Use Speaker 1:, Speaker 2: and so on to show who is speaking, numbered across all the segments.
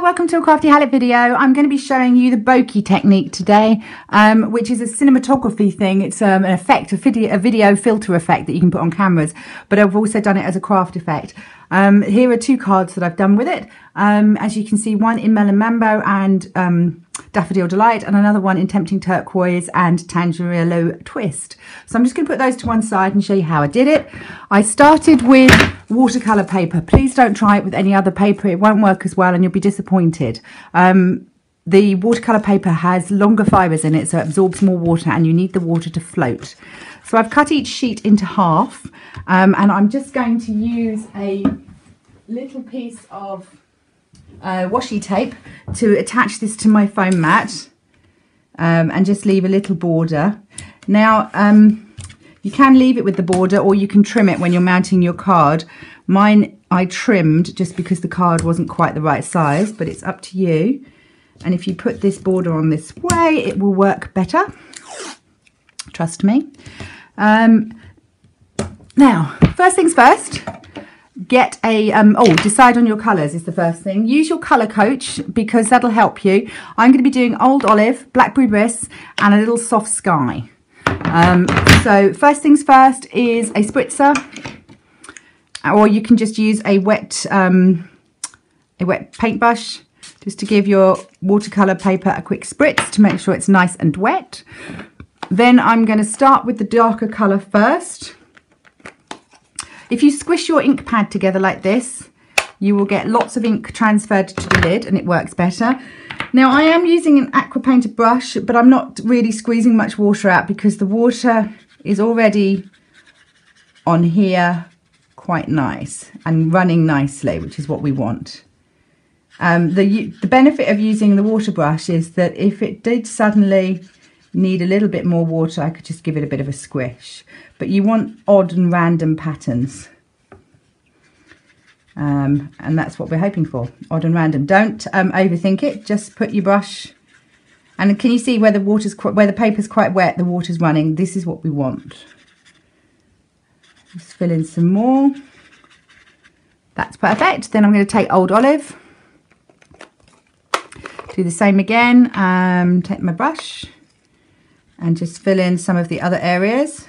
Speaker 1: welcome to a Craftyhallett video. I'm going to be showing you the Bokeh technique today, which is a cinematography thing. It's an effect, a video filter effect that you can put on cameras, but I've also done it as a craft effect. Here are two cards that I've done with it. As you can see, one in Melon Mambo and Daffodil Delight, and another one in Tempting Turquoise and Tangerello Twist. So I'm just going to put those to one side and show you how I did it. I started with watercolour paper. Please don't try it with any other paper. It won't work as well and you'll be disappointed. The watercolour paper has longer fibres in it, so it absorbs more water and you need the water to float. So I've cut each sheet into half, and I'm just going to use a little piece of washi tape to attach this to my foam mat, and just leave a little border. Now you can leave it with the border or you can trim it when you're mounting your card. Mine I trimmed just because the card wasn't quite the right size, but it's up to you. And if you put this border on this way, it will work better, trust me. Now, first things first, get a, decide on your colours is the first thing. Use your colour coach because that'll help you. I'm going to be doing Old Olive, Blackberry Bliss and a little Soft Sky. So first things first is a spritzer, or you can just use a wet paintbrush just to give your watercolour paper a quick spritz to make sure it's nice and wet. Then I'm going to start with the darker colour first. If you squish your ink pad together like this, you will get lots of ink transferred to the lid and it works better. Now I am using an aqua painted brush, but I'm not really squeezing much water out because the water is already on here quite nice and running nicely, which is what we want. The benefit of using the water brush is that if it did suddenly need a little bit more water, I could just give it a bit of a squish. But you want odd and random patterns, and that's what we're hoping for, odd and random. Don't overthink it, just put your brush, and can you see where the paper's quite wet, the water's running? This is what we want. Just fill in some more. That's perfect. Then I'm going to take Old Olive, do the same again, take my brush and just fill in some of the other areas.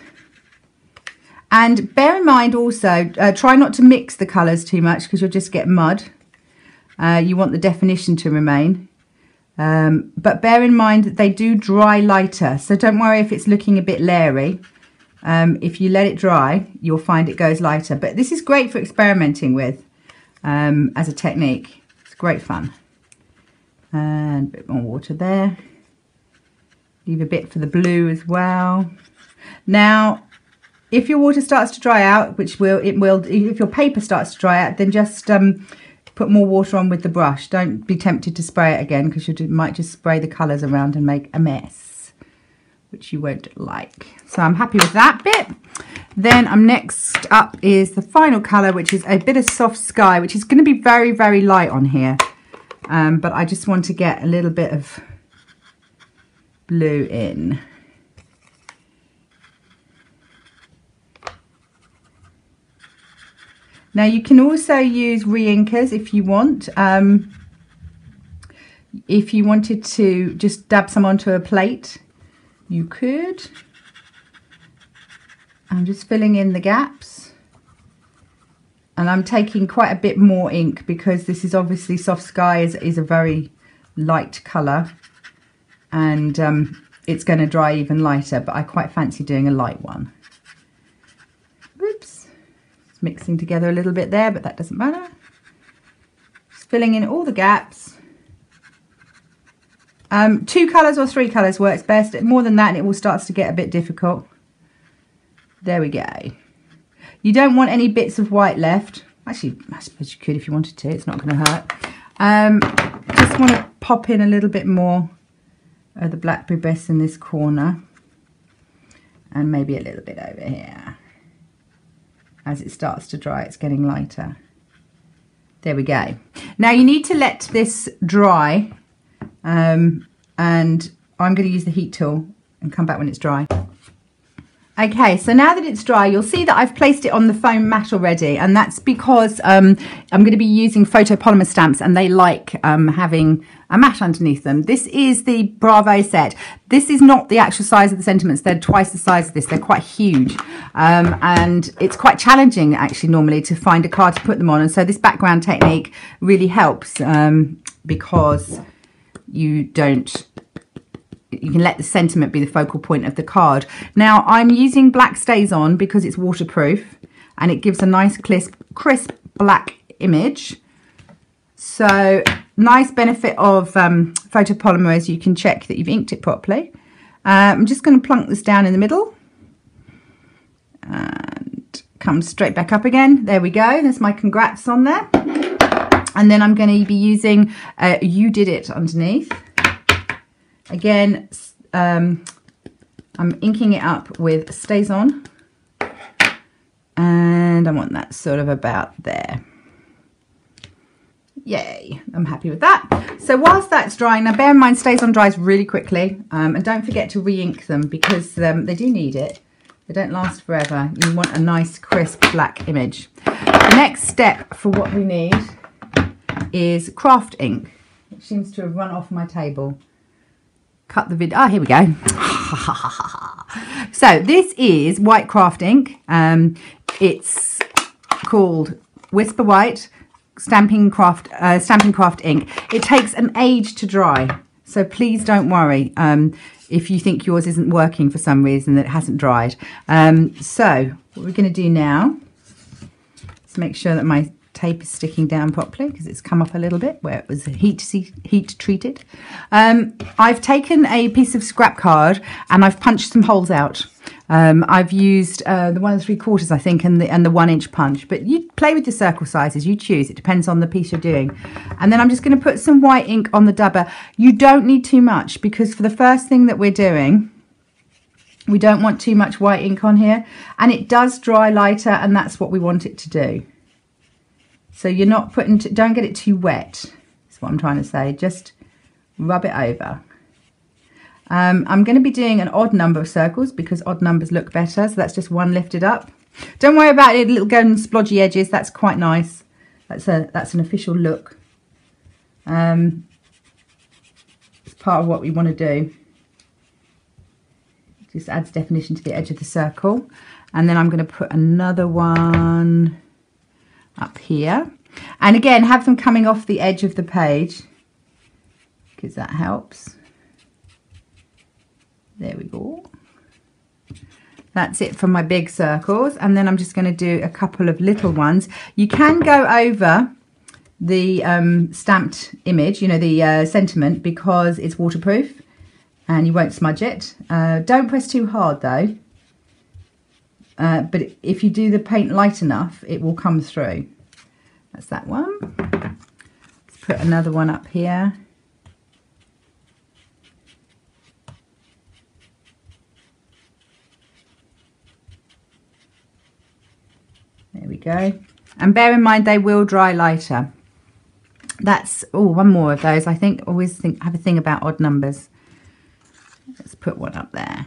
Speaker 1: And bear in mind also, try not to mix the colours too much because you'll just get mud. You want the definition to remain. But bear in mind that they do dry lighter, so don't worry if it's looking a bit leery. If you let it dry, you'll find it goes lighter. But this is great for experimenting with as a technique. It's great fun. And a bit more water there. Leave a bit for the blue as well. Now, if your water starts to dry out, which it will, if your paper starts to dry out, then just put more water on with the brush. Don't be tempted to spray it again because you might just spray the colours around and make a mess, which you won't like. So I'm happy with that bit. Then next up is the final colour, which is a bit of Soft Sky, which is going to be very, very light on here. But I just want to get a little bit of blue in. Now you can also use re-inkers if you want. If you wanted to just dab some onto a plate, you could. I'm just filling in the gaps. And I'm taking quite a bit more ink because this is obviously Soft Sky is a very light colour. And it's going to dry even lighter, but I quite fancy doing a light one. Oops, it's mixing together a little bit there, but that doesn't matter. Just filling in all the gaps. 2 colours or 3 colours works best. More than that and it will start to get a bit difficult. There we go. You don't want any bits of white left. Actually, I suppose you could if you wanted to. It's not going to hurt. Just want to pop in a little bit more the Blackberry Bliss in this corner, and maybe a little bit over here. As it starts to dry, it's getting lighter. There we go. Now you need to let this dry, and I'm going to use the heat tool and come back when it's dry. Okay, so now that it's dry, you'll see that I've placed it on the foam mat already, and that's because I'm going to be using photopolymer stamps, and they like having a mat underneath them. This is the Bravo set. This is not the actual size of the sentiments. They're twice the size of this. They're quite huge, and it's quite challenging actually normally to find a card to put them on, and so this background technique really helps because you can let the sentiment be the focal point of the card. Now I'm using black StazOn because it's waterproof and it gives a nice crisp black image. So nice benefit of photopolymer is you can check that you've inked it properly. I'm just going to plunk this down in the middle and come straight back up again. There we go. There's my congrats on there. And then I'm going to be using You Did It underneath. Again, I'm inking it up with StazOn, and I want that sort of about there. Yay, I'm happy with that. So whilst that's drying, now bear in mind StazOn dries really quickly, and don't forget to re-ink them because they do need it. They don't last forever. You want a nice crisp black image. The next step for what we need is craft ink, which seems to have run off my table. Cut the video. Oh, here we go. So this is white craft ink. It's called Whisper White Stampin' Craft ink. It takes an age to dry, so please don't worry if you think yours isn't working for some reason, that it hasn't dried. So what we're going to do now is make sure that my tape is sticking down properly because it's come up a little bit where it was heat treated. I've taken a piece of scrap card and I've punched some holes out. I've used the 1 3/4 I think and the 1 inch punch, but you play with the circle sizes, you choose, it depends on the piece you're doing. And then I'm just going to put some white ink on the dabber. You don't need too much because for the first thing that we're doing, we don't want too much white ink on here, and it does dry lighter, and that's what we want it to do. So you're not don't get it too wet, is what I'm trying to say. Just rub it over. I'm going to be doing an odd number of circles because odd numbers look better. So that's just 1 lifted up. Don't worry about it, little golden splodgy edges. That's quite nice. That's an official look. It's part of what we want to do. It just adds definition to the edge of the circle. And then I'm going to put another one up here, and again have them coming off the edge of the page because that helps. There we go. That's it for my big circles, and then I'm just going to do a couple of little ones. You can go over the stamped image, you know, the sentiment, because it's waterproof and you won't smudge it. Don't press too hard though. But if you do the paint light enough, it will come through. That's that one. Let's put another one up here. There we go. And bear in mind they will dry lighter. That's, oh, one more of those. I think, always have a thing about odd numbers. Let's put one up there.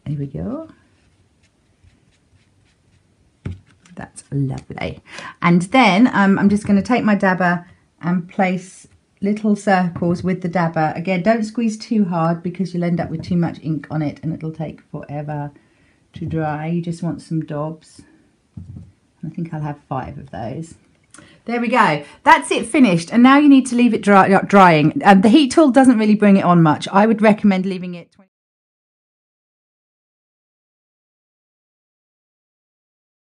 Speaker 1: Here we go. That's lovely. And then I'm just going to take my dabber and place little circles with the dabber. Again, don't squeeze too hard because you'll end up with too much ink on it and it'll take forever to dry. You just want some dobs. I think I'll have 5 of those. There we go. That's it finished. And now you need to leave it drying. The heat tool doesn't really bring it on much. I would recommend leaving it